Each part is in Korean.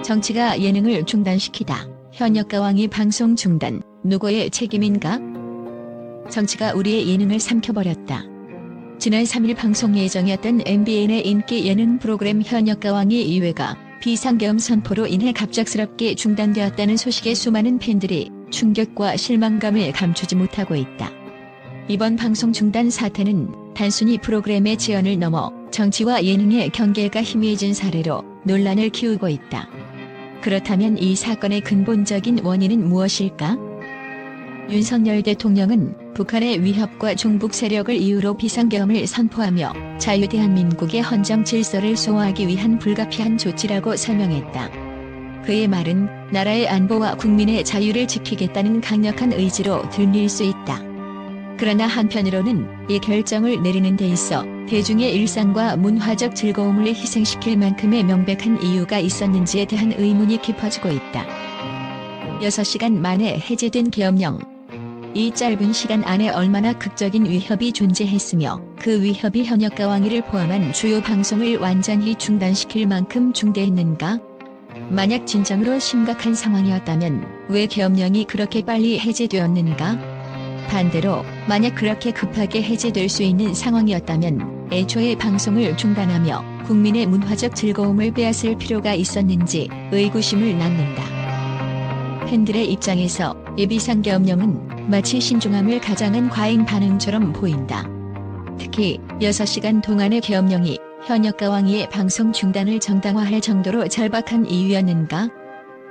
정치가 예능을 중단시키다. 현역가왕이 방송 중단. 누구의 책임인가? 정치가 우리의 예능을 삼켜버렸다. 지난 3일 방송 예정이었던 MBN의 인기 예능 프로그램 현역가왕이 2회가 비상계엄 선포로 인해 갑작스럽게 중단되었다는 소식에 수많은 팬들이 충격과 실망감을 감추지 못하고 있다. 이번 방송 중단 사태는 단순히 프로그램의 지연을 넘어 정치와 예능의 경계가 희미해진 사례로 논란을 키우고 있다. 그렇다면 이 사건의 근본적인 원인은 무엇일까? 윤석열 대통령은 북한의 위협과 종북 세력을 이유로 비상계엄을 선포하며 자유대한민국의 헌정 질서를 소화하기 위한 불가피한 조치라고 설명했다. 그의 말은 나라의 안보와 국민의 자유를 지키겠다는 강력한 의지로 들릴 수 있다. 그러나 한편으로는 이 결정을 내리는 데 있어 대중의 일상과 문화적 즐거움을 희생시킬 만큼의 명백한 이유가 있었는지에 대한 의문이 깊어지고 있다. 6시간 만에 해제된 계엄령. 이 짧은 시간 안에 얼마나 극적인 위협이 존재했으며 그 위협이 현역가왕이를 포함한 주요 방송을 완전히 중단시킬 만큼 중대했는가? 만약 진정으로 심각한 상황이었다면 왜 계엄령이 그렇게 빨리 해제되었는가? 반대로 만약 그렇게 급하게 해제될 수 있는 상황이었다면 애초에 방송을 중단하며 국민의 문화적 즐거움을 빼앗을 필요가 있었는지 의구심을 낳는다. 팬들의 입장에서 이 비상계엄령은 마치 신중함을 가장한 과잉 반응처럼 보인다. 특히 6시간 동안의 계엄령이 현역가왕이의 방송 중단을 정당화할 정도로 절박한 이유였는가?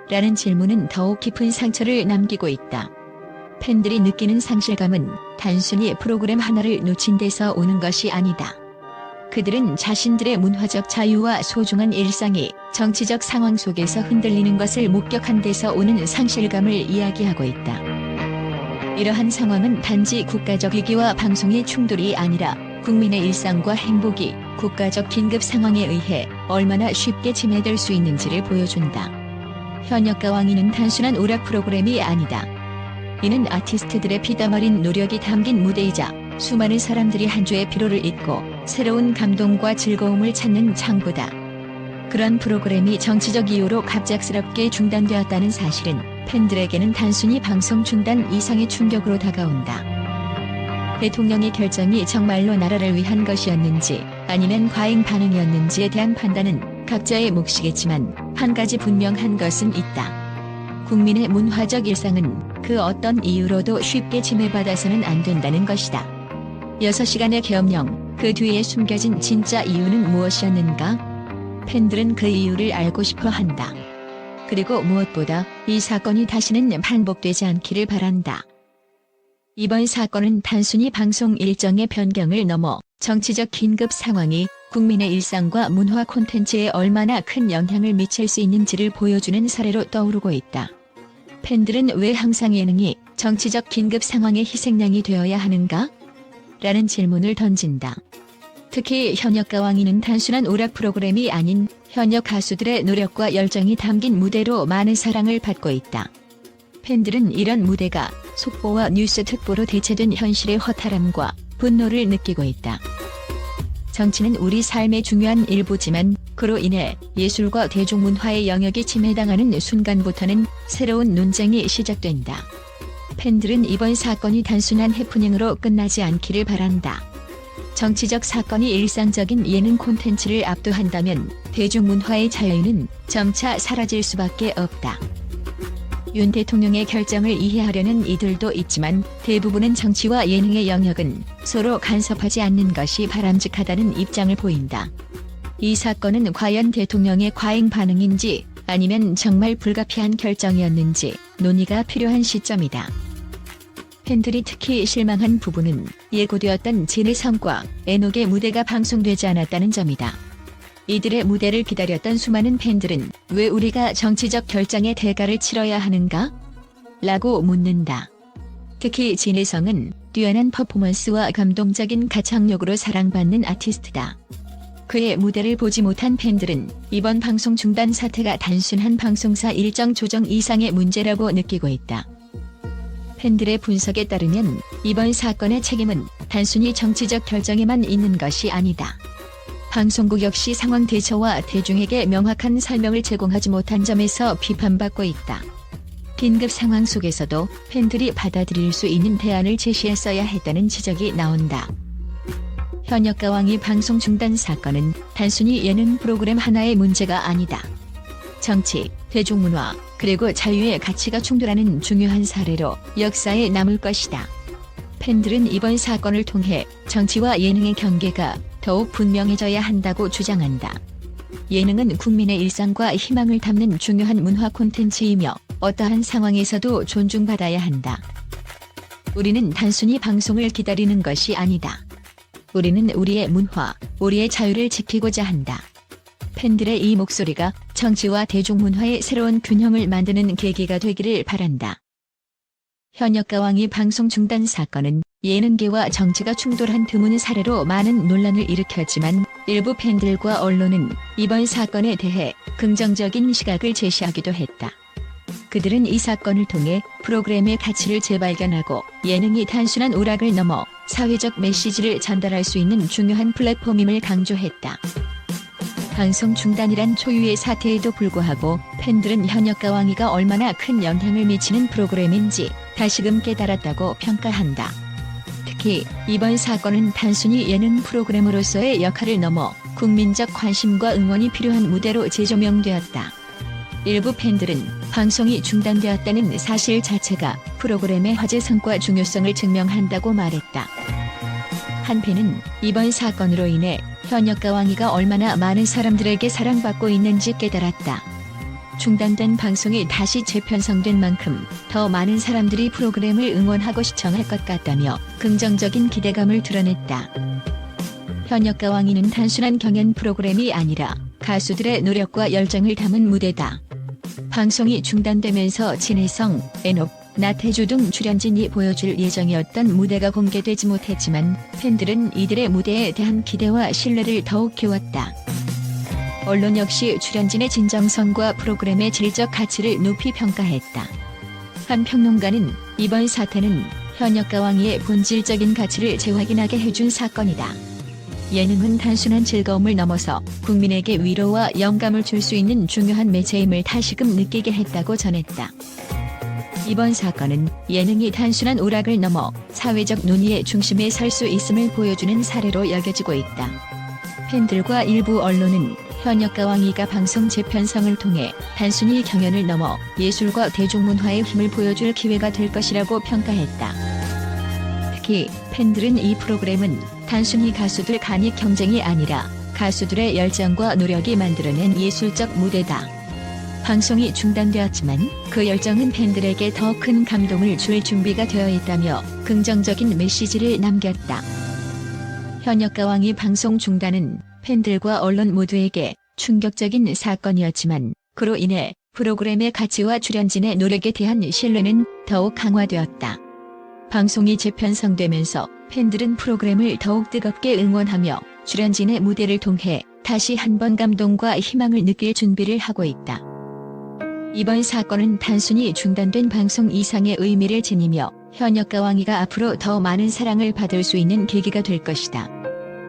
라는 질문은 더욱 깊은 상처를 남기고 있다. 팬들이 느끼는 상실감은 단순히 프로그램 하나를 놓친 데서 오는 것이 아니다. 그들은 자신들의 문화적 자유와 소중한 일상이 정치적 상황 속에서 흔들리는 것을 목격한 데서 오는 상실감을 이야기하고 있다. 이러한 상황은 단지 국가적 위기와 방송의 충돌이 아니라 국민의 일상과 행복이 국가적 긴급 상황에 의해 얼마나 쉽게 침해될 수 있는지를 보여준다. 현역가왕이는 단순한 오락 프로그램이 아니다. 이는 아티스트들의 피땀 어린 노력이 담긴 무대이자 수많은 사람들이 한 주의 피로를 잊고 새로운 감동과 즐거움을 찾는 창구다. 그런 프로그램이 정치적 이유로 갑작스럽게 중단되었다는 사실은 팬들에게는 단순히 방송 중단 이상의 충격으로 다가온다. 대통령의 결정이 정말로 나라를 위한 것이었는지 아니면 과잉 반응이었는지에 대한 판단은 각자의 몫이겠지만 한 가지 분명한 것은 있다. 국민의 문화적 일상은 그 어떤 이유로도 쉽게 침해받아서는 안 된다는 것이다. 6시간의 계엄령, 그 뒤에 숨겨진 진짜 이유는 무엇이었는가? 팬들은 그 이유를 알고 싶어 한다. 그리고 무엇보다 이 사건이 다시는 반복되지 않기를 바란다. 이번 사건은 단순히 방송 일정의 변경을 넘어 정치적 긴급 상황이 국민의 일상과 문화 콘텐츠에 얼마나 큰 영향을 미칠 수 있는지를 보여주는 사례로 떠오르고 있다. 팬들은 왜 항상 예능이 정치적 긴급 상황의 희생양이 되어야 하는가? 라는 질문을 던진다. 특히 현역가왕이는 단순한 오락 프로그램이 아닌 현역 가수들의 노력과 열정이 담긴 무대로 많은 사랑을 받고 있다. 팬들은 이런 무대가 속보와 뉴스 특보로 대체된 현실의 허탈함과 분노를 느끼고 있다. 정치는 우리 삶의 중요한 일부지만 그로 인해 예술과 대중문화의 영역이 침해당하는 순간부터는 새로운 논쟁이 시작된다. 팬들은 이번 사건이 단순한 해프닝으로 끝나지 않기를 바란다. 정치적 사건이 일상적인 예능 콘텐츠를 압도한다면 대중문화의 자유는 점차 사라질 수밖에 없다. 윤 대통령의 결정을 이해하려는 이들도 있지만 대부분은 정치와 예능의 영역은 서로 간섭하지 않는 것이 바람직하다는 입장을 보인다. 이 사건은 과연 대통령의 과잉 반응인지 아니면 정말 불가피한 결정이었는지 논의가 필요한 시점이다. 팬들이 특히 실망한 부분은 예고되었던 진해성과 에녹의 무대가 방송되지 않았다는 점이다. 이들의 무대를 기다렸던 수많은 팬들은 왜 우리가 정치적 결정의 대가를 치러야 하는가? 라고 묻는다. 특히 진해성은 뛰어난 퍼포먼스와 감동적인 가창력으로 사랑받는 아티스트다. 그의 무대를 보지 못한 팬들은 이번 방송 중단 사태가 단순한 방송사 일정 조정 이상의 문제라고 느끼고 있다. 팬들의 분석에 따르면 이번 사건의 책임은 단순히 정치적 결정에만 있는 것이 아니다. 방송국 역시 상황 대처와 대중에게 명확한 설명을 제공하지 못한 점에서 비판받고 있다. 긴급 상황 속에서도 팬들이 받아들일 수 있는 대안을 제시했어야 했다는 지적이 나온다. 현역가왕이 방송 중단 사건은 단순히 예능 프로그램 하나의 문제가 아니다. 정치, 대중문화, 그리고 자유의 가치가 충돌하는 중요한 사례로 역사에 남을 것이다. 팬들은 이번 사건을 통해 정치와 예능의 경계가 더욱 분명해져야 한다고 주장한다. 예능은 국민의 일상과 희망을 담는 중요한 문화 콘텐츠이며 어떠한 상황에서도 존중받아야 한다. 우리는 단순히 방송을 기다리는 것이 아니다. 우리는 우리의 문화, 우리의 자유를 지키고자 한다. 팬들의 이 목소리가 정치와 대중문화의 새로운 균형을 만드는 계기가 되기를 바란다. 현역가왕이 방송 중단 사건은 예능계와 정치가 충돌한 드문 사례로 많은 논란을 일으켰지만 일부 팬들과 언론은 이번 사건에 대해 긍정적인 시각을 제시하기도 했다. 그들은 이 사건을 통해 프로그램의 가치를 재발견하고 예능이 단순한 오락을 넘어 사회적 메시지를 전달할 수 있는 중요한 플랫폼임을 강조했다. 방송 중단이란 초유의 사태에도 불구하고 팬들은 현역가왕이가 얼마나 큰 영향을 미치는 프로그램인지 다시금 깨달았다고 평가한다. 특히 이번 사건은 단순히 예능 프로그램으로서의 역할을 넘어 국민적 관심과 응원이 필요한 무대로 재조명되었다. 일부 팬들은 방송이 중단되었다는 사실 자체가 프로그램의 화제성과 중요성을 증명한다고 말했다. 한 팬은 이번 사건으로 인해 현역가왕이가 얼마나 많은 사람들에게 사랑받고 있는지 깨달았다. 중단된 방송이 다시 재편성된 만큼 더 많은 사람들이 프로그램을 응원하고 시청할 것 같다며 긍정적인 기대감을 드러냈다. 현역가왕이는 단순한 경연 프로그램이 아니라 가수들의 노력과 열정을 담은 무대다. 방송이 중단되면서 진혜성, 애녹, 나태주 등 출연진이 보여줄 예정이었던 무대가 공개되지 못했지만 팬들은 이들의 무대에 대한 기대와 신뢰를 더욱 키웠다. 언론 역시 출연진의 진정성과 프로그램의 질적 가치를 높이 평가했다. 한 평론가는 이번 사태는 현역가왕이의 본질적인 가치를 재확인하게 해준 사건이다. 예능은 단순한 즐거움을 넘어서 국민에게 위로와 영감을 줄 수 있는 중요한 매체임을 다시금 느끼게 했다고 전했다. 이번 사건은 예능이 단순한 오락을 넘어 사회적 논의의 중심에 설 수 있음을 보여주는 사례로 여겨지고 있다. 팬들과 일부 언론은 현역가왕이가 방송 재편성을 통해 단순히 경연을 넘어 예술과 대중문화의 힘을 보여줄 기회가 될 것이라고 평가했다. 특히 팬들은 이 프로그램은 단순히 가수들 간의 경쟁이 아니라 가수들의 열정과 노력이 만들어낸 예술적 무대다. 방송이 중단되었지만 그 열정은 팬들에게 더 큰 감동을 줄 준비가 되어 있다며 긍정적인 메시지를 남겼다. 현역가왕이 방송 중단은 팬들과 언론 모두에게 충격적인 사건이었지만 그로 인해 프로그램의 가치와 출연진의 노력에 대한 신뢰는 더욱 강화되었다. 방송이 재편성되면서 팬들은 프로그램을 더욱 뜨겁게 응원하며 출연진의 무대를 통해 다시 한번 감동과 희망을 느낄 준비를 하고 있다. 이번 사건은 단순히 중단된 방송 이상의 의미를 지니며 현역가왕이가 앞으로 더 많은 사랑을 받을 수 있는 계기가 될 것이다.